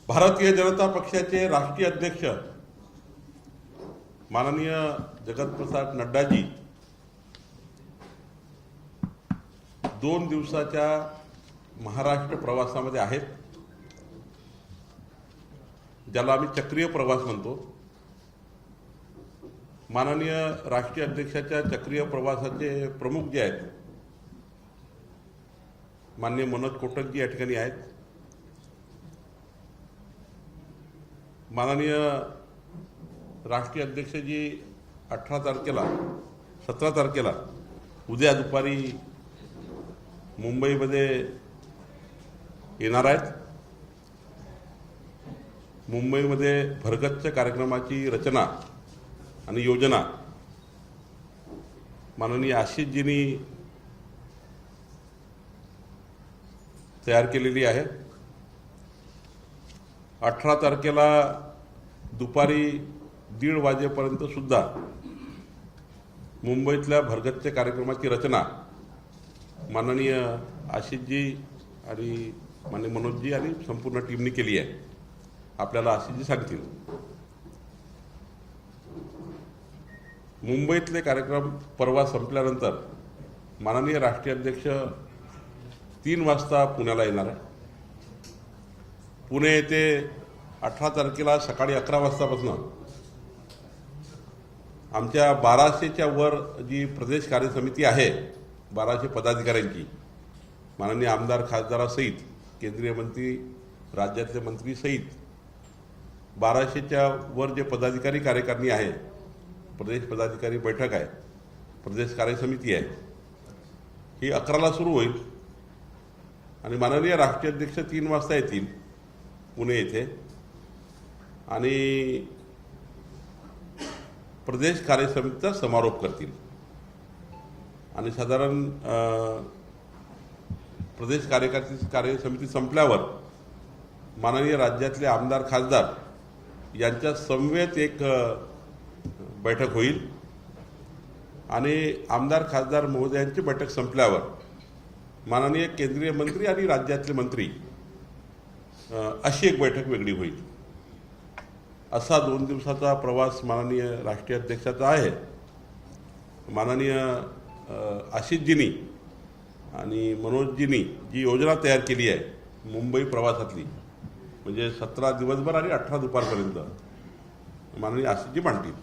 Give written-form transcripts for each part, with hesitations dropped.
भारतीय जनता पक्षाचे राष्ट्रीय अध्यक्ष माननीय जगतप्रसाद नड्डाजी 2 दिवसाच्या महाराष्ट्र प्रवासामध्ये आहेत, ज्याला आम्ही चक्रीय प्रवास म्हणतो। माननीय राष्ट्रीय अध्यक्षाच्या चक्रीय प्रवासाचे प्रमुख जे आहेत माननीय मनोज कोटकजी या ठिकाणी आहेत। माननीय राष्ट्रीय अध्यक्षजी 17 तारखेला उद्या दुपारी मुंबईमध्ये येणार आहेत। मुंबईमध्ये भरगच्च कार्यक्रमाची रचना आणि योजना माननीय आशिषजींनी तयार केलेली आहे। 18 तारखेला दुपारी 1:30 वाजेपर्यंत सुद्धा मुंबईतल्या भरगच्च कार्यक्रमाची रचना माननीय आशिषजी आणि माननीय मनोजजी आणि संपूर्ण टीमने केली आहे। आपल्याला आशिषजी सांगतील। मुंबईतले कार्यक्रम परवा संपल्यानंतर माननीय राष्ट्रीय अध्यक्ष 3 वाजता पुण्याला येणार आहे। पुणे येथे 18 तारखेला सकाळी 11 वाजतापासून आमच्या 1200च्या वर जी प्रदेश कार्य समिती आहे, 1200 पदाधिकाऱ्यांची, माननीय आमदार खासदारासहित केंद्रीय मंत्री, राज्यातले मंत्री सहित 1200च्या वर जे पदाधिकारी कार्यकारिणी आहे, प्रदेश पदाधिकारी बैठक आहे, प्रदेश कार्य समिती आहे, ही 11ला सुरू होईल आणि माननीय राष्ट्रीय अध्यक्ष 3 वाजता येतील पुणे येथे आणि प्रदेश कार्य समितीचा समारोप करतील आणि साधारण प्रदेश कार्य समिती संपल्यावर माननीय राज्यातले आमदार खासदार यांच्या समवेत एक बैठक होईल आणि आमदार खासदार महोदयांची बैठक संपल्यावर माननीय केंद्रीय मंत्री आणि राज्यातले मंत्री अशी एक बैठक वेगळी होईल। असा 2 दिवसाचा प्रवास माननीय राष्ट्रीय अध्यक्षाचा आहे। माननीय आशिषजींनी आणि मनोजजींनी जी योजना तयार केली आहे मुंबई प्रवासातली, म्हणजे 17 दिवसभर आणि 18 दुपारपर्यंत, माननीय आशिषजी मांडतील।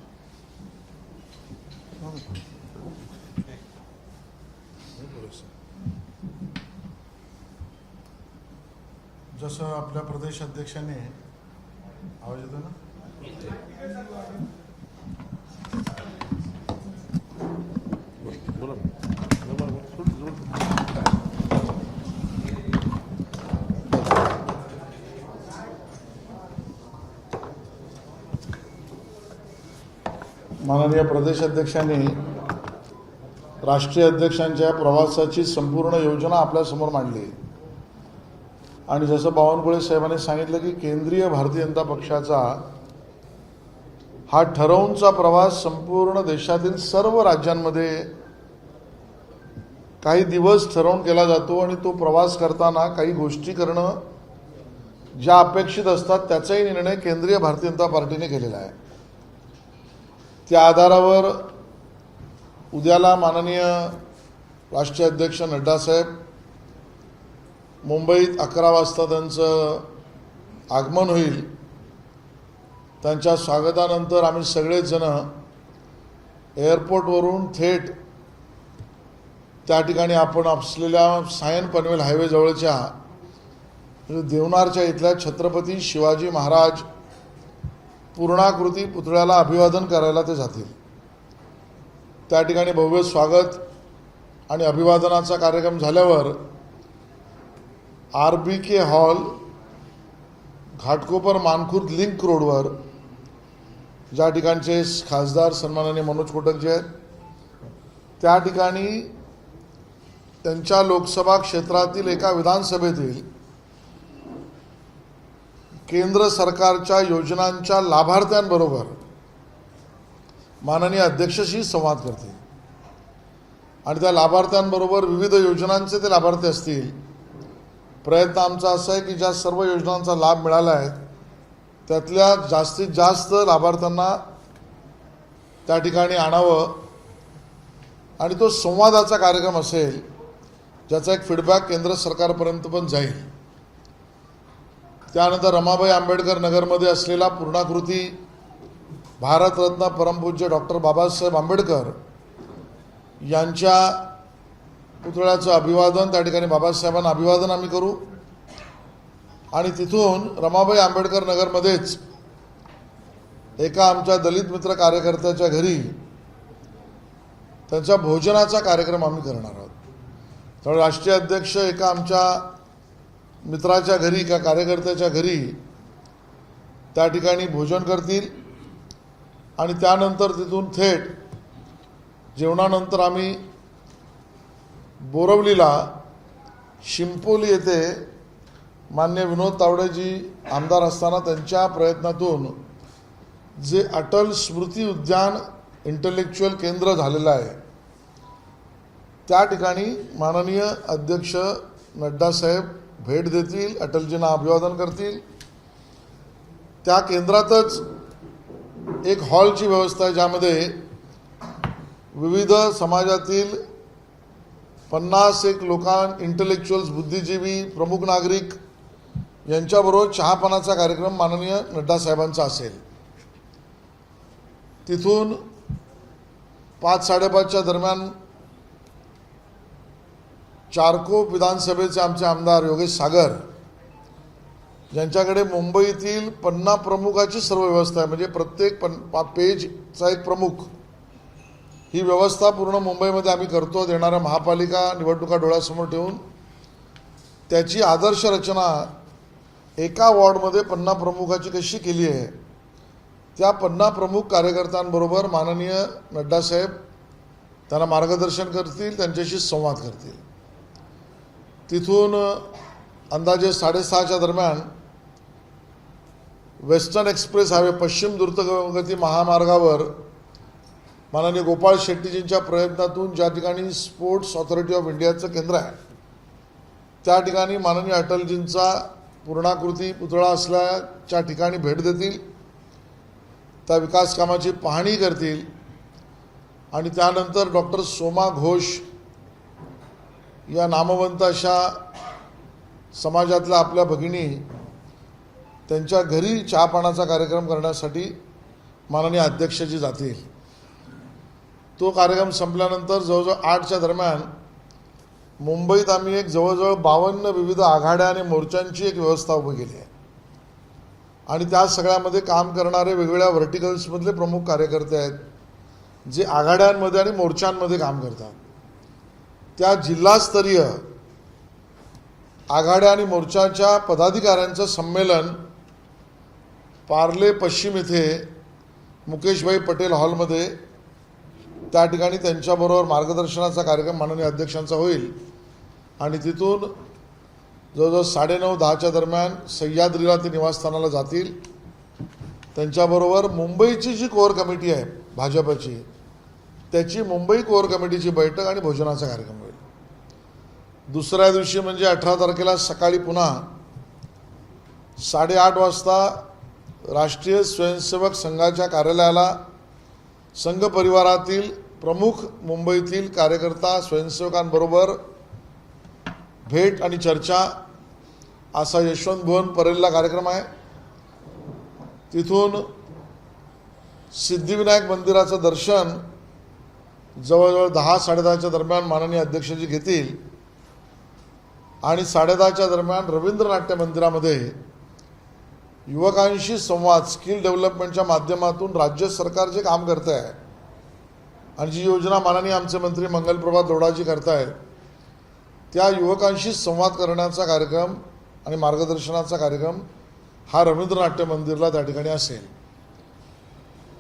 जसं आपल्या प्रदेश अध्यक्षांनी आवाज येतो ना, माननीय प्रदेश अध्यक्षांनी राष्ट्रीय अध्यक्षांच्या प्रवासाची संपूर्ण योजना आपल्यासमोर मांडली आणि जसं बावनकुळे साहेबांनी सांगितलं की केंद्रीय भारतीय जनता पक्षाचा हा ठरवूनचा प्रवास संपूर्ण देशातील सर्व राज्यांमध्ये काही दिवस ठरवून केला जातो आणि तो प्रवास करताना काही गोष्टी करणं ज्या अपेक्षित असतात त्याचाही निर्णय केंद्रीय भारतीय जनता पार्टीने केलेला आहे। त्या आधारावर उद्याला माननीय राष्ट्रीय अध्यक्ष नड्डा साहेब मुंबईत 11 वाजता त्यांचं आगमन होईल। त्यांच्या स्वागतानंतर आम्ही सगळेच जण एअरपोर्टवरून थेट त्या ठिकाणी आपण असलेल्या सायन पनवेल हायवे जवळच्या देवनारच्या इथल्या छत्रपती शिवाजी महाराज पूर्णाकृती पुतळ्याला अभिवादन करायला ते जातील। त्या ठिकाणी भव्य स्वागत आणि अभिवादनाचा कार्यक्रम झाल्यावर RBK hall, Ghatkopar Mankhurd link रोडवर, ज्या ठिकाणचे खासदार सन्माननीय मनोज कोटकजी आहेत, त्या ठिकाणी त्यांच्या लोकसभा क्षेत्रातील एका विधानसभेतील केंद्र सरकारच्या योजनांच्या लाभार्थ्यांबरोबर माननीय अध्यक्षाशी संवाद करतील आणि त्या लाभार्थ्यांबरोबर विविध योजनांचे ते लाभार्थी असतील। प्रयत्न आमचा असा आहे की ज्या सर्व योजनांचा लाभ मिळाला आहे त्यातल्या जास्तीत जास्त लाभार्थ्यांना त्या ठिकाणी आणावं आणि तो संवादाचा कार्यक्रम असेल ज्याचा एक फीडबॅक केंद्र सरकारपर्यंत पण जाईल. त्यानंतर रमाबाई आंबेडकर नगरमध्ये असलेला पूर्णाकृती भारतरत्न परमपूज्य डॉक्टर बाबासाहेब आंबेडकर यांच्या पुतळ्याचं अभिवादन त्या ठिकाणी बाबासाहेबांना अभिवादन आम्ही करू आणि तिथून रमाबाई आंबेडकर नगरमध्येच एका आमच्या दलित मित्र कार्यकर्त्याच्या घरी त्यांच्या भोजनाचा कार्यक्रम आम्ही करणार आहोत. त्यामुळे राष्ट्रीय अध्यक्ष एका आमच्या मित्राच्या घरी एका कार्यकर्त्याच्या घरी त्या ठिकाणी भोजन करतील आणि त्यानंतर तिथून थेट जेवणानंतर आम्ही बोरवलीला शिंपोली येथे मान्य विनोद तावडेजी आमदार असताना त्यांच्या प्रयत्नातून जे अटल स्मृती उद्यान इंटलेक्च्युअल केंद्र झालेलं आहे त्या ठिकाणी माननीय अध्यक्ष नड्डा साहेब भेट देतील, अटलजींना अभिवादन करतील. त्या केंद्रातच एक हॉलची व्यवस्था आहे ज्यामध्ये विविध समाजातील 51 लोकां इंटलेक्च्युअल्स, बुद्धिजीवी, प्रमुख नागरिक यांच्याबरोबर चहापानाचा कार्यक्रम माननीय नड्डा साहेबांचा असेल. तिथून 5-5:30च्या दरम्यान चारकोप विधानसभेचे आमचे आमदार योगेश सागर ज्यांच्याकडे मुंबईतील 50 प्रमुखाची सर्व व्यवस्था आहे, म्हणजे प्रत्येक पेजचा एक प्रमुख, ही व्यवस्था पूर्ण मुंबईमध्ये आम्ही करतो. देणाऱ्या महापालिका निवडणुका डोळ्यासमोर ठेवून त्याची आदर्श रचना एका वॉर्डमध्ये 50 प्रमुखाची कशी केली आहे, त्या 50 प्रमुख कार्यकर्त्यांबरोबर माननीय नड्डा साहेब त्यांना मार्गदर्शन करतील, त्यांच्याशी संवाद करतील. तिथून अंदाजे 6:30च्या दरम्यान वेस्टर्न एक्सप्रेस हायवे, पश्चिम द्रुतगती महामार्गावर माननीय गोपाळ शेट्टीजींच्या प्रयत्नातून ज्या ठिकाणी स्पोर्ट्स ऑथॉरिटी ऑफ इंडियाचं केंद्र आहे त्या ठिकाणी माननीय अटलजींचा पूर्णाकृती पुतळा असल्याच्या ठिकाणी भेट देतील, त्या विकास कामाची पाहणी करतील आणि त्यानंतर डॉक्टर सोमा घोष या नामवंत अशा समाजातल्या आपल्या भगिनी त्यांच्या घरी चहापानाचा कार्यक्रम करण्यासाठी माननीय अध्यक्षजी जातील. तो कार्यक्रम संपल्यानंतर जवळजवळ 8च्या दरम्यान मुंबईत आम्ही एक जवळजवळ 52 विविध आघाड्या आणि मोर्चांची एक व्यवस्था उभी केली आहे आणि त्या सगळ्यामध्ये काम करणारे वेगवेगळ्या व्हर्टिकल्समधले प्रमुख कार्यकर्ते आहेत जे आघाड्यांमध्ये आणि मोर्चांमध्ये काम करतात. त्या जिल्हास्तरीय आघाड्या आणि मोर्चाच्या पदाधिकाऱ्यांचं संमेलन पार्ले पश्चिम येथे मुकेशभाई पटेल हॉलमध्ये त्या ठिकाणी त्यांच्याबरोबर मार्गदर्शनाचा कार्यक्रम माननीय अध्यक्षांचा होईल आणि तिथून जवळजवळ 9:30-10च्या दरम्यान सह्याद्रीला ते निवासस्थानाला जातील. त्यांच्याबरोबर मुंबईची जी कोअर कमिटी आहे भाजपची, त्याची मुंबई कोअर कमिटीची बैठक आणि भोजनाचा कार्यक्रम होईल. दुसऱ्या दिवशी म्हणजे 18 तारखेला सकाळी पुन्हा 8:30 वाजता राष्ट्रीय स्वयंसेवक संघाच्या कार्यालयाला संघ परिवारातील प्रमुख मुंबईतील कार्यकर्ता स्वयंसेवकांबरोबर भेट आणि चर्चा असा यशवंत भवन परेलला कार्यक्रम आहे. तिथून सिद्धिविनायक मंदिराचं दर्शन जवळजवळ 10-10:30च्या दरम्यान माननीय अध्यक्षजी घेतील आणि 10:30च्या दरम्यान रवींद्र नाट्य मंदिरामध्ये युवकांशी संवाद, स्किल डेव्हलपमेंटच्या माध्यमातून राज्य सरकार जे काम करत आहे आणि जी योजना माननीय आमचे मंत्री मंगलप्रभात दौडाजी करत आहेत त्या युवकांशी संवाद करण्याचा कार्यक्रम आणि मार्गदर्शनाचा कार्यक्रम हा रवींद्र नाट्य मंदिरला त्या ठिकाणी असेल.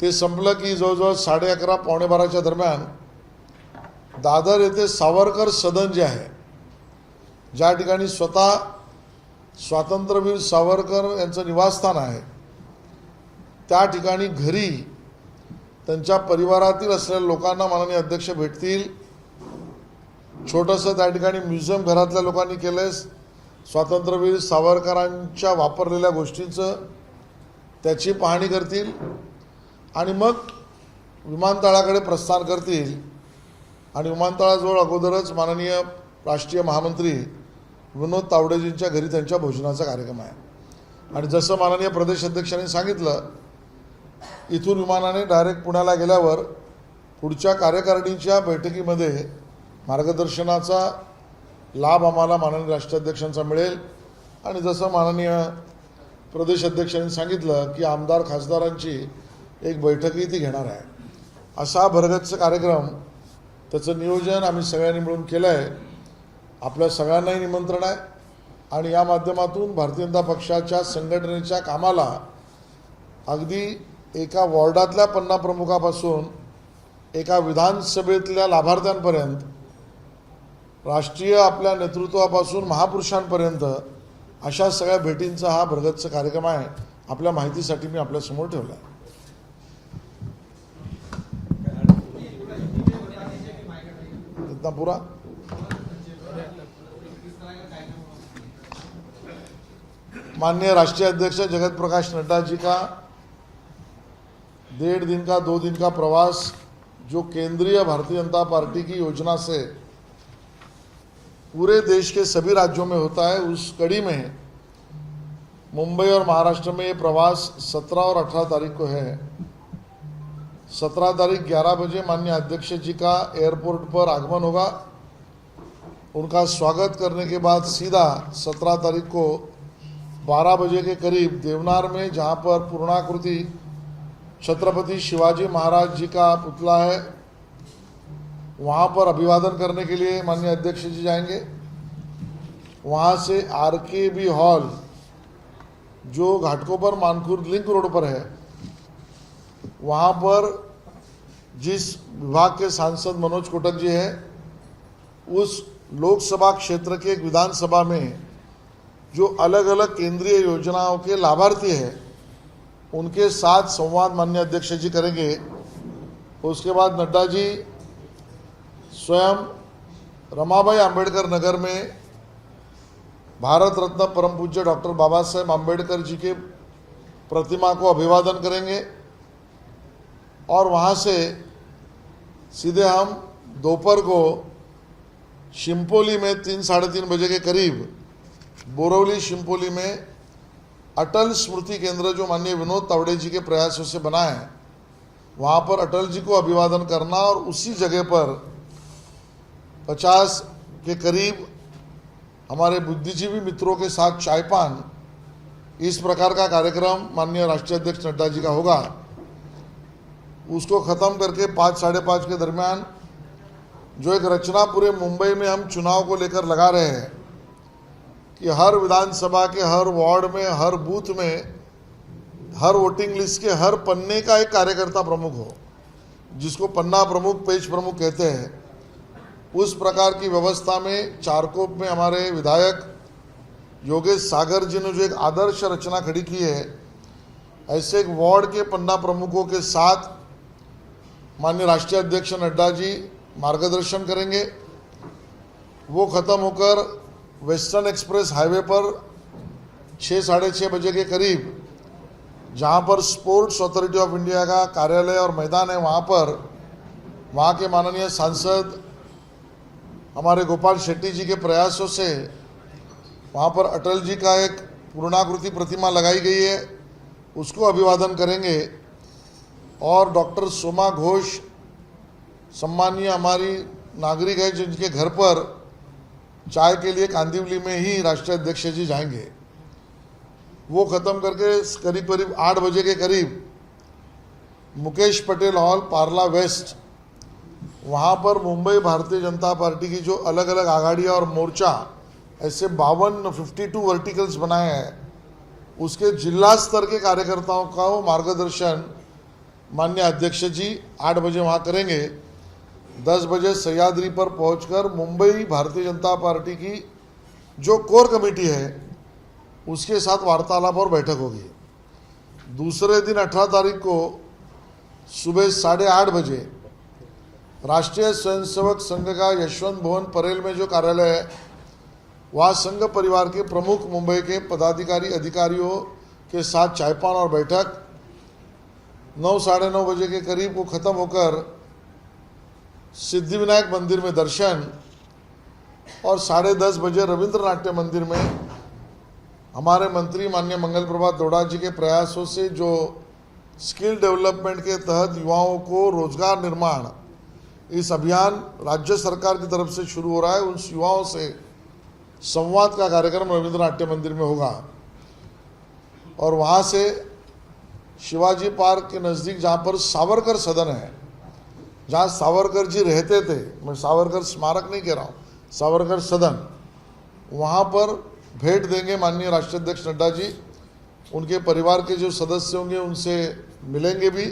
ते संपलं की जवळजवळ 11:30-11:45च्या दरम्यान दादर येथे सावरकर सदन जे आहे, ज्या ठिकाणी स्वतः स्वातंत्र्यवीर सावरकर यांचं निवासस्थान आहे, त्या ठिकाणी घरी त्यांच्या परिवारातील असलेल्या लोकांना माननीय अध्यक्ष भेटतील. छोटंसं त्या ठिकाणी म्युझियम घरातल्या लोकांनी केलं आहे. स्वातंत्र्यवीर सावरकरांच्या वापरलेल्या गोष्टींचं त्याची पाहणी करतील आणि मग विमानतळाकडे प्रस्थान करतील आणि विमानतळाजवळ अगोदरच माननीय राष्ट्रीय महामंत्री विनोद तावडेजींच्या घरी त्यांच्या भोजनाचा कार्यक्रम आहे। आणि जसं माननीय प्रदेश अध्यक्षांनी सांगितलं, इथून विमानाने डायरेक्ट पुण्याला गेल्यावर पुढच्या कार्यकारिणीच्या बैठकीमध्ये मार्गदर्शनाचा लाभ आम्हाला माननीय राष्ट्राध्यक्षांचा मिळेल। आणि जसं माननीय प्रदेश अध्यक्षांनी सांगितलं की आमदार खासदारांची एक बैठकही ती घेणार आहे। असा भरगच्च कार्यक्रम, त्याचं नियोजन आम्ही सगळ्यांनी मिळून केलं आहे। आपल्या सगळ्यांनाही निमंत्रण आहे आणि या माध्यमातून भारतीय जनता पक्षाच्या संघटनेच्या कामाला अगदी एका वॉर्डातल्या पन्ना प्रमुखापासून एका विधानसभेतल्या लाभार्थ्यांपर्यंत, राष्ट्रीय आपल्या नेतृत्वापासून महापुरुषांपर्यंत अशा सगळ्या भेटींचा हा भरगच्च कार्यक्रम आहे। आपल्या माहितीसाठी मी आपल्यासमोर ठेवला आहे। इतना पूरा माननीय राष्ट्रीय अध्यक्ष जगत प्रकाश नड्डा जी का 1.5 दिन का 2 दिन का प्रवास जो केंद्रीय भारतीय जनता पार्टी की योजना से पूरे देश के सभी राज्यों में होता है, उस कड़ी में मुंबई और महाराष्ट्र में ये प्रवास 17 और 18 तारीख को है। 17 तारीख 11 बजे माननीय अध्यक्ष जी का एयरपोर्ट पर आगमन होगा। उनका स्वागत करने के बाद सीधा 17 तारीख को 12 बजे के करीब देवनार में, जहां पर पूर्णाकृति छत्रपति शिवाजी महाराज जी का पुतला है, वहां पर अभिवादन करने के लिए माननीय अध्यक्ष जी जाएंगे। वहां से RKB हॉल, जो घाटकोपर मानखुर्द लिंक रोड पर है, वहां पर जिस विभाग के सांसद मनोज कोटक जी हैं, उस लोकसभा क्षेत्र के एक विधानसभा में जो अलग अलग केंद्रीय योजनाओं के लाभार्थी हैं, उनके साथ संवाद माननीय अध्यक्ष जी करेंगे। उसके बाद नड्डा जी स्वयं रमाबाई आंबेडकर नगर में भारत रत्न परम पूज्य डॉक्टर बाबा साहेब आंबेडकर जी के प्रतिमा को अभिवादन करेंगे और वहां से सीधे हम दोपहर को शिंपोली में 3-3:30 बजे के करीब बोरवली शिंपोली में अटल स्मृति केंद्र, जो माननीय विनोद तावड़े जी के प्रयासों से बना है, वहाँ पर अटल जी को अभिवादन करना और उसी जगह पर 50 के करीब हमारे बुद्धिजीवी मित्रों के साथ चायपान, इस प्रकार का कार्यक्रम माननीय राष्ट्रीय अध्यक्ष नड्डा जी का होगा। उसको ख़त्म करके 5-5:30 के दरमियान जो एक रचना पूरे मुंबई में हम चुनाव को लेकर लगा रहे हैं कि हर विधानसभा के हर वार्ड में, हर बूथ में, हर वोटिंग लिस्ट के हर पन्ने का एक कार्यकर्ता प्रमुख हो, जिसको पन्ना प्रमुख, पेज प्रमुख कहते हैं। उस प्रकार की व्यवस्था में चारकोप में हमारे विधायक योगेश सागर जी ने जो एक आदर्श रचना खड़ी की है, ऐसे एक वार्ड के पन्ना प्रमुखों के साथ माननीय राष्ट्रीय अध्यक्ष नड्डा जी मार्गदर्शन करेंगे। वो ख़त्म होकर वेस्टर्न एक्सप्रेस हाईवे पर 6-6:30 बजे के करीब, जहां पर स्पोर्ट्स अथॉरिटी ऑफ इंडिया का कार्यालय और मैदान है, वहां के माननीय सांसद हमारे गोपाल शेट्टी जी के प्रयासों से वहां पर अटल जी का एक पूर्णाकृति प्रतिमा लगाई गई है, उसको अभिवादन करेंगे। और डॉक्टर सोमा घोष सम्मानीय हमारी नागरिक है, जिनके घर पर चाय के लिए कांदिवली में ही राष्ट्रीय अध्यक्ष जी जाएंगे। वो ख़त्म करके करीब 8 बजे के करीब मुकेश पटेल हॉल, पार्ला वेस्ट, वहाँ पर मुंबई भारतीय जनता पार्टी की जो अलग अलग आघाड़ियाँ और मोर्चा, ऐसे 52 वर्टिकल्स बनाए हैं, उसके जिला स्तर के कार्यकर्ताओं का मार्गदर्शन माननीय अध्यक्ष जी 8 बजे वहाँ करेंगे। 10 बजे सह्याद्री पर पहुंचकर मुंबई भारतीय जनता पार्टी की जो कोर कमेटी है, उसके साथ वार्तालाप और बैठक होगी। दूसरे दिन 18 तारीख को सुबह 8:30 बजे राष्ट्रीय स्वयंसेवक संघ का यशवंत भवन परेल में जो कार्यालय है, वहाँ संघ परिवार के प्रमुख मुंबई के पदाधिकारी, अधिकारियों, के साथ चायपान और बैठक 9 साढ़े 9 बजे के करीब को ख़त्म होकर सिद्धिविनायक मंदिर में दर्शन और 10:30 बजे रविंद्र नाट्य मंदिर में हमारे मंत्री माननीय मंगल प्रभात दौड़ा जी के प्रयासों से जो स्किल डेवलपमेंट के तहत युवाओं को रोजगार निर्माण इस अभियान राज्य सरकार की तरफ से शुरू हो रहा है, उन युवाओं से संवाद का कार्यक्रम रविंद्र नाट्य मंदिर में होगा। और वहाँ से शिवाजी पार्क के नज़दीक जहाँ पर सावरकर सदन है, जहाँ सावरकर जी रहते थे, मैं सावरकर स्मारक नहीं कह रहा हूँ, सावरकर सदन, वहाँ पर भेंट देंगे माननीय राष्ट्रीय अध्यक्ष नड्डा जी। उनके परिवार के जो सदस्य होंगे उनसे मिलेंगे भी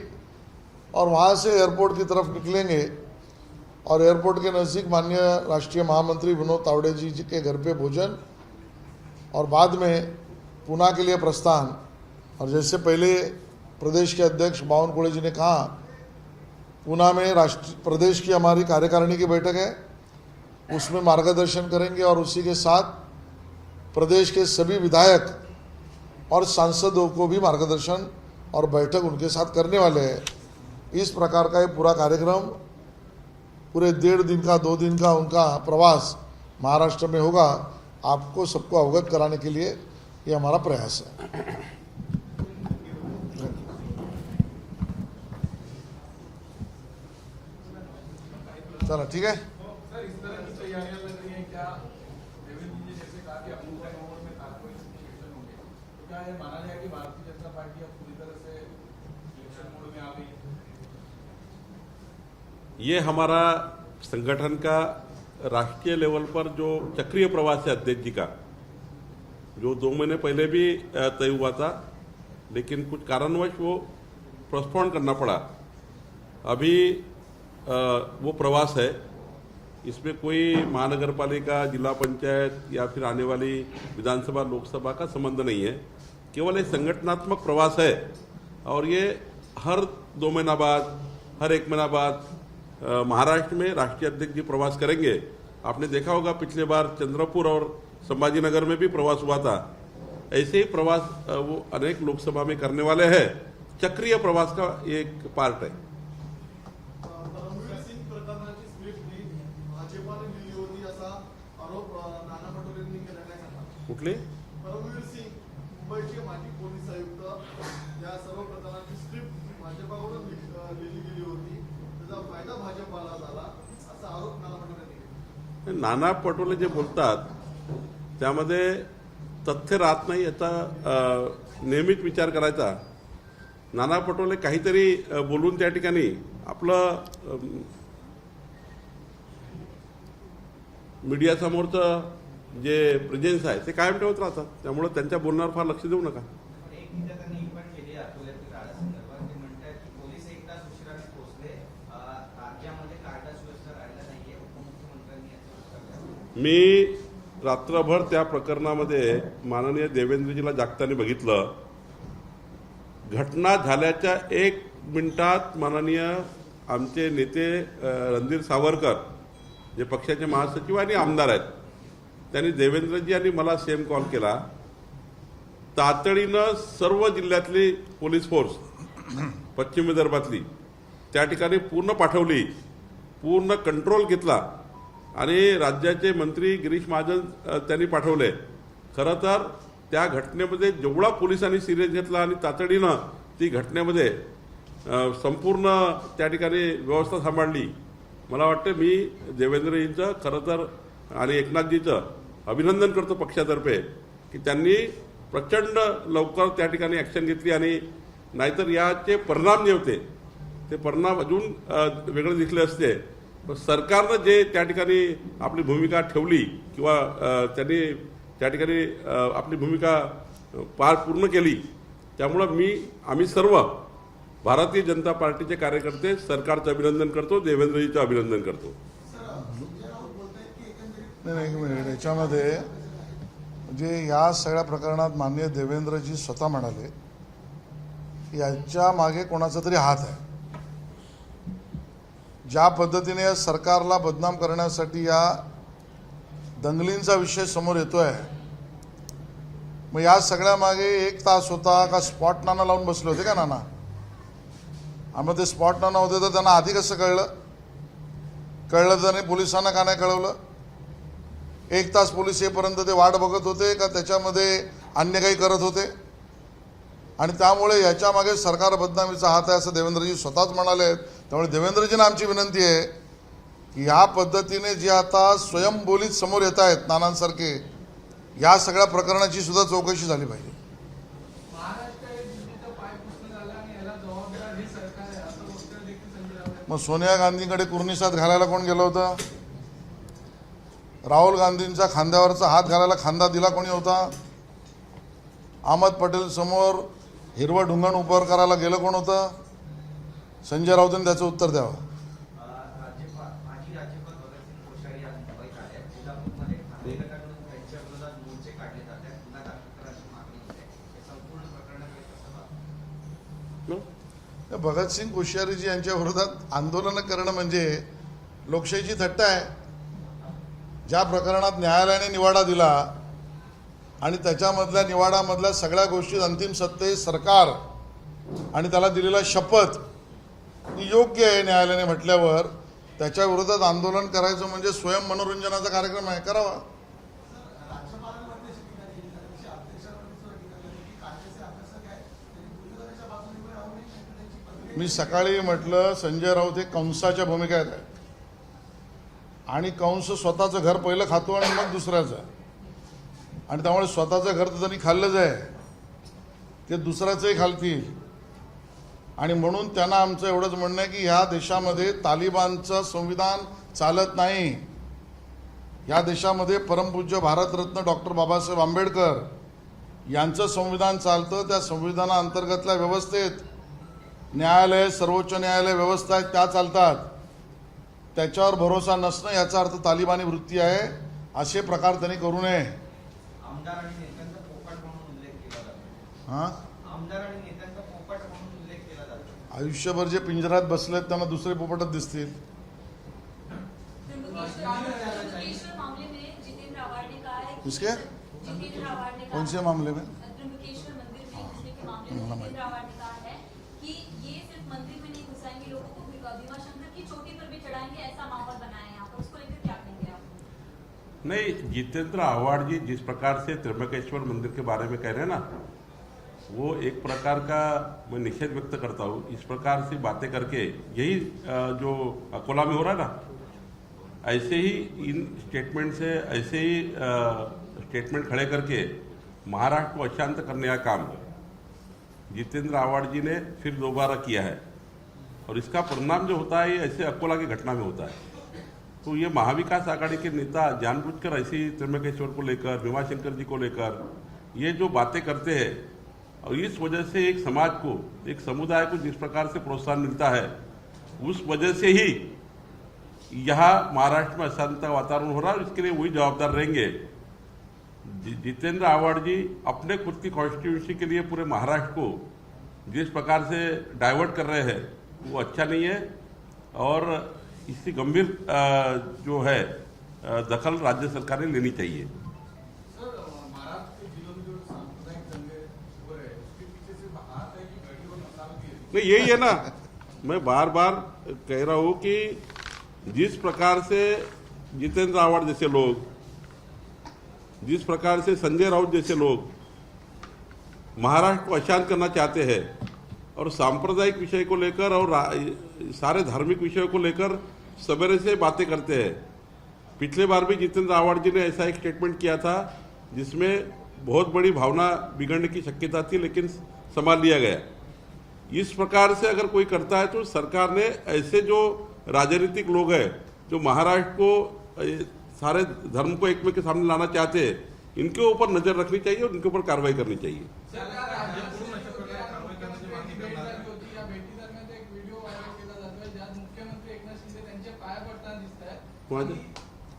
और वहाँ से एयरपोर्ट की तरफ निकलेंगे और एयरपोर्ट के नज़दीक माननीय राष्ट्रीय महामंत्री विनोद तावड़े जी के घर पे भोजन और बाद में पूना के लिए प्रस्थान। और जैसे पहले प्रदेश के अध्यक्ष बावन कोड़े जी ने कहा, पूना में प्रदेश की हमारी कार्यकारिणी की बैठक है, उसमें मार्गदर्शन करेंगे और उसी के साथ प्रदेश के सभी विधायक और सांसदों को भी मार्गदर्शन और बैठक उनके साथ करने वाले हैं। इस प्रकार का ये पूरा कार्यक्रम पूरे 1.5 दिन का 2 दिन का उनका प्रवास महाराष्ट्र में होगा। आपको सबको अवगत कराने के लिए ये हमारा प्रयास है। चलो ठीक है। सर, इस तरह की तैयारियां लग रही हैं क्या? देवेंद्र जी ने जैसे कहा कि अपने ओवर में कारपोरेशन होंगे, तो क्या ये माना जाए कि भारतीय जनता पार्टी अब पूरी तरह से इलेक्शन मोड में आ गई है? ये हमारा संगठन का राष्ट्रीय लेवल पर जो चक्रीय प्रवास है अध्यक्ष जी का, जो 2 महीने पहले भी तय हुआ था, लेकिन कुछ कारणवश वो पोस्टपोन करना पड़ा। अभी वो प्रवास है, इसमें कोई महानगर पालिका, जिला पंचायत या फिर आने वाली विधानसभा लोकसभा का संबंध नहीं है, केवल एक संगठनात्मक प्रवास है। और ये हर 2 महीना बाद, हर 1 महीना बाद महाराष्ट्र में राष्ट्रीय अध्यक्ष जी प्रवास करेंगे। आपने देखा होगा पिछले बार चंद्रपुर और संभाजीनगर में भी प्रवास हुआ था। ऐसे ही प्रवास वो अनेक लोकसभा में करने वाले हैं। चक्रीय प्रवास का एक पार्ट है। कुठले? परमवीर सिंग, मुंबईचे माजी पोलीस आयुक्त, या सर्व प्रकरणाची स्क्रिप्ट भाजपाकडून लिहिली गेली होती, त्याचा फायदा भाजपाला झाला असा आरोप नाना पटोले यांनी केला। नाना पटोले जे बोलतात त्यामध्ये तथ्य राहत नाही, याचा नेहमीच विचार करायचा। नाना पटोले काहीतरी बोलून त्या ठिकाणी आपलं मीडियासमोरचं जे प्रेझेन्स आहे ते कायम ठेवत राहतात, त्यामुळे त्यांच्या बोलण्यावर फार लक्ष देऊ नका। एक टीका त्यांनी ही पण केली अकोल्यातील राडासंदर्भात, ते म्हणतात की पोलीस एक तास उशिराने पोहोचले, राज्यामध्ये कायदा सुव्यवस्था राहिला नाहीये, उपमुख्यमंत्र्यांनी याचं उत्तर द्यावं। मी रात्रभर त्या प्रकरणामध्ये माननीय देवेंद्रजीला जागताना बघितलं। घटना झाल्याच्या 1 मिनिटात माननीय आमचे नेते रणधीर सावरकर, जे पक्षाचे महासचिव आणि आमदार आहेत, त्यांनी देवेंद्रजी आणि मला सेम कॉल केला। तातडीनं सर्व जिल्ह्यातली पोलीस फोर्स, पश्चिम विदर्भातली, त्या ठिकाणी पूर्ण पाठवली, पूर्ण कंट्रोल घेतला आणि राज्याचे मंत्री गिरीश महाजन त्यांनी पाठवले। खरं तर त्या घटनेमध्ये जेवढा पोलिसांनी सिरियस घेतला आणि तातडीनं ती घटनेमध्ये संपूर्ण त्या ठिकाणी व्यवस्था सांभाळली। मला वाटतं मी देवेंद्रजींचं खरं तर आणि एकनाथजीचं अभिनंदन करतो पक्षातर्फे की त्यांनी प्रचंड लवकर त्या ठिकाणी ॲक्शन घेतली, आणि नाहीतर याचे परिणाम जे होते ते परिणाम अजून वेगळे दिसले असते। पण सरकारनं जे त्या ठिकाणी आपली भूमिका ठेवली किंवा त्यांनी त्या ठिकाणी आपली भूमिका पूर्ण केली, त्यामुळं आम्ही सर्व भारतीय जनता पार्टीचे कार्यकर्ते सरकारचं अभिनंदन करतो, देवेंद्रजीचं अभिनंदन करतो। नाही, एक मिनिट, याच्यामध्ये म्हणजे या सगळ्या प्रकरणात माननीय देवेंद्रजी स्वतः म्हणाले की याच्या मागे कोणाचा तरी हात आहे। ज्या पद्धतीने या सरकारला बदनाम करण्यासाठी या दंगलींचा विषय समोर येतोय, मग या सगळ्या मागे 1 तास होता का स्पॉट नाना लावून बसले होते का नाना? आम्ही ते स्पॉट नाना होते तर त्यांना आधी कसं कळलं तर त्यांनी पोलिसांना का नाही कळवलं? 1 तास पोलीस येईपर्यंत ते वाट बघत होते का त्याच्यामध्ये अन्य काही करत होते? आणि त्यामुळे याच्या मागे सरकार बदनामीचा हात आहे असं देवेंद्रजी स्वतःच म्हणाले आहेत. त्यामुळे देवेंद्रजींना आमची विनंती आहे की या पद्धतीने जे आता स्वयंबोलित समोर येत आहेत नानांसारखे, या सगळ्या प्रकरणाची सुद्धा चौकशी झाली पाहिजे. महाराष्ट्र हे दिल्लीचा पाय पुसणं झाला आणि याला जबाबदार हे सरकार आहे असं वक्तव्य देखील संजय राऊत मग सोनिया गांधींकडे कुर्निसात घालायला कोण गेलं होतं? राहुल गांधींच्या खांद्यावरचा हात घालायला खांदा दिला कोणी होता? अहमद पटेल समोर हिरवं ढुंगण उपर करायला गेलं कोण होतं? संजय राऊतांनी त्याचं उत्तर द्यावं. माजी राज्यपाल भगतसिंग कोश्यारी आज मुंबईत आले. कोल्हापूरमध्ये ठाकरे गटाकडून त्यांच्या विरोधात मोर्चे काढले जात आहेत. गुन्हा दाखल करायची मागणी होते. हे संपूर्ण प्रकरणाकडे कसं पाहता? भगतसिंग कोश्यारीजी यांच्या विरोधात आंदोलनं करणं म्हणजे लोकशाहीची थट्टा आहे. ज्या प्रकरणात न्यायालयाने निवाडा दिला आणि त्याच्यामधल्या निवाडामधल्या सगळ्या गोष्टी अंतिम सत्ते सरकार आणि त्याला दिलेला शपथ ही योग्य आहे न्यायालयाने म्हटल्यावर त्याच्या विरोधात आंदोलन करायचं म्हणजे स्वयं मनोरंजनाचा कार्यक्रम आहे, करावा. मी सकाळी म्हटलं संजय राऊत हे कंसाच्या भूमिकेत आहे आणि कंस स्वतःचं घर पहिलं खातो आणि मग दुसऱ्याचं, आणि त्यामुळे स्वतःचं घर तर त्यांनी खाल्लंच आहे, ते दुसऱ्याचंही खालतील. आणि म्हणून त्यांना आमचं एवढंच म्हणणं आहे की ह्या देशामध्ये तालिबानचं संविधान चालत नाही. या देशामध्ये परमपूज्य भारतरत्न डॉक्टर बाबासाहेब आंबेडकर यांचं संविधान चालतं. त्या संविधानाअंतर्गतल्या व्यवस्थेत न्यायालय, सर्वोच्च न्यायालय व्यवस्था आहेत त्या चालतात. त्याच्यावर भरोसा नसणं याचा अर्थ तालिबानी वृत्ती आहे. असे प्रकार त्यांनी करू नये. आमदार आणि नेत्यांचा पोपट म्हणून उल्लेख केला जातो. हां, आमदार आणि नेत्यांचा पोपट म्हणून उल्लेख केला जातो. आयुष्यभर जे पिंजऱ्यात बसलेत त्यांना दुसरे पोपटच दिसतील. त्रिम्बकेश्वर मामले में जितेंद्र आव्हाड ने कहा है कि किसके? जितेंद्र आव्हाड ने कौन से कहा मामले में? त्रिम्बकेश्वर मंदिर में घुसने के मामले में जितेंद्र आव्हाड ने कहा है कि ये सिर्फ मंदिर में नहीं घुसाएंगे, लोगों को भीमाशंकर की चोटी पर भी चढ़ाएंगे, ऐसा माहौल बनाया है यहाँ पर. उसको लेकर क्या कहेंगे आप? नहीं, जितेंद्र आव्हाड जी जिस प्रकार से त्र्यंबकेश्वर मंदिर के बारे में कह रहे हैं ना, वो एक प्रकार का मैं निषेध व्यक्त करता हूँ. इस प्रकार से बातें करके यही जो अकोला में हो रहा है ना, ऐसे ही इन स्टेटमेंट से ऐसे ही स्टेटमेंट खड़े करके महाराष्ट्र को अशांत करने का काम जितेंद्र आव्हाड जी ने फिर दोबारा किया है. और इसका परिणाम जो होता है ये ऐसे अकोला की घटना में होता है. तो ये महाविकास आघाड़ी के नेता जानबूझकर ऐसे ही त्र्यंबकेश्वर को लेकर, भीमाशंकर जी को लेकर ये जो बातें करते हैं, और इस वजह से एक समाज को, एक समुदाय को जिस प्रकार से प्रोत्साहन मिलता है, उस वजह से ही यहाँ महाराष्ट्र में अशांति का वातावरण हो रहा है. इसके लिए वही जवाबदार रहेंगे. जितेंद्र आव्हाड जी अपने खुद की कॉन्स्टिट्यूंसी के लिए पूरे महाराष्ट्र को जिस प्रकार से डाइवर्ट कर रहे हैं वो अच्छा नहीं है. और इसकी गंभीर जो है दखल राज्य सरकार ने लेनी चाहिए. सर, महाराष्ट्र के जिलों में जो सांप्रदायिक दंगे हो रहे हैं उसके पीछे सिर्फ हाथ है कि घड़ी और मसाला भी है? नहीं, यही है ना, मैं बार बार कह रहा हूँ कि जिस प्रकार से जितेंद्र आव्हाड जैसे लोग, जिस प्रकार से संजय राउत जैसे लोग महाराष्ट्र को अशांत करना चाहते हैं और सांप्रदायिक विषय को लेकर और सारे धार्मिक विषयों को लेकर सवेरे से बातें करते हैं. पिछले बार भी जितेंद्र आव्हाड जी ने ऐसा एक स्टेटमेंट किया था जिसमें बहुत बड़ी भावना बिगड़ने की शक्यता थी, लेकिन संभाल लिया गया. इस प्रकार से अगर कोई करता है तो सरकार ने ऐसे जो राजनीतिक लोग हैं जो महाराष्ट्र को, सारे धर्म को एक में के सामने लाना चाहते हैं, इनके ऊपर नजर रखनी चाहिए और इनके ऊपर कार्रवाई करनी चाहिए.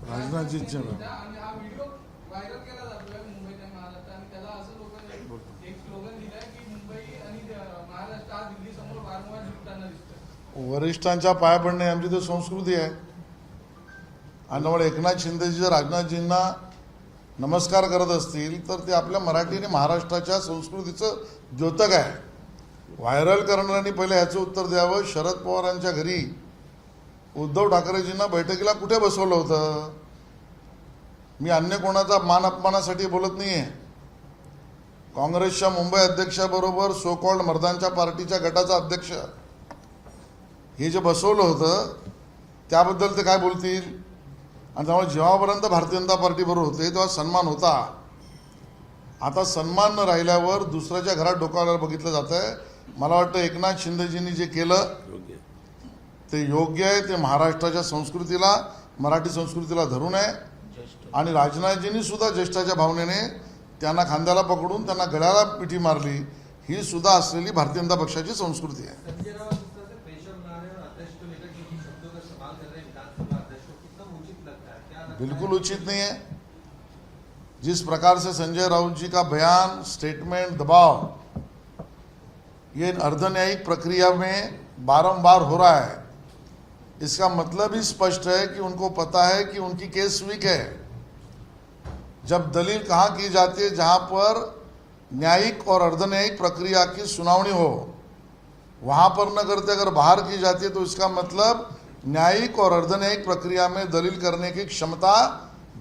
राजनाथजींच्या आणि हा व्हिडिओ व्हायरल केला जातोय मुंबईत आणि महाराष्ट्रात, आणि त्याला असं लोक एक स्लोगन दिलंय की मुंबई आणि महाराष्ट्र हा दिल्ली समोर वारंवार झुकताना दिसतोय. वरिष्ठांच्या पाया पडणे आमची तर संस्कृती आहे. आणि त्यामुळे एकनाथ शिंदेजी जर राजनाथजींना नमस्कार करत असतील तर ते आपल्या मराठी आणि महाराष्ट्राच्या संस्कृतीचं द्योतक आहे. व्हायरल करणाऱ्यांनी पहिले ह्याचं उत्तर द्यावं, शरद पवारांच्या घरी उद्धव ठाकरेजींना बैठकीला कुठे बसवलं होतं? मी अन्य कोणाचा मान अपमानासाठी बोलत नाहीये. काँग्रेसच्या मुंबई अध्यक्षाबरोबर सो कॉल्ड मर्दांच्या पार्टीच्या गटाचा अध्यक्ष हे जे बसवलं होतं त्याबद्दल ते काय बोलतील? आणि त्यामुळे जेव्हापर्यंत भारतीय जनता पार्टीबरोबर होते तेव्हा सन्मान होता. आता सन्मान न राहिल्यावर दुसऱ्याच्या घरात डोकावल्यावर बघितलं जात आहे. मला वाटतं एकनाथ शिंदेजींनी जे केलं ते योग्य आहे. ते महाराष्ट्राच्या संस्कृतीला, मराठी संस्कृतीला धरून आहे. आणि राजनाथजींनी सुद्धा ज्येष्ठाच्या भावनेने त्यांना खांद्याला पकडून त्यांना गळ्याला मिठी मारली. ही सुद्धा असलेली भारतीय जनता पक्षाची संस्कृती आहे. संजय राउत जिस तरह से प्रेशर बना रहे हैं और अध्यक्ष को लेकर किन शब्दों का इस्तेमाल कर रहे हैं विधानसभा अध्यक्ष को, कितना उचित लगता है? क्या लगता है? बिल्कुल उचित नहीं है. जिस प्रकार से संजय राउत जी का बयान, स्टेटमेंट, दबाव ये अर्धन्यायिक प्रक्रिया में बारंबार हो रहा है, इसका मतलब ही स्पष्ट है कि उनको पता है कि उनकी केस वीक है. जब दलील कहाँ की जाती है? जहाँ पर न्यायिक और अर्धन्यायिक प्रक्रिया की सुनावनी हो, वहाँ पर न करते अगर बाहर की जाती है तो इसका मतलब न्यायिक और अर्धन्यायिक प्रक्रिया में दलील करने की क्षमता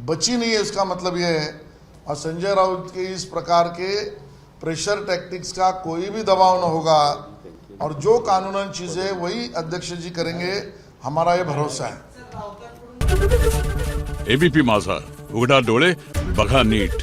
बची नहीं है. इसका मतलब यह है. और संजय राउत के इस प्रकार के प्रेशर टैक्टिक्स का कोई भी दबाव न होगा और जो कानूनन चीज़ें वही अध्यक्ष जी करेंगे, हमारा ये भरोसा है. एबीपी माझा, उघडा डोळे बघा नीट.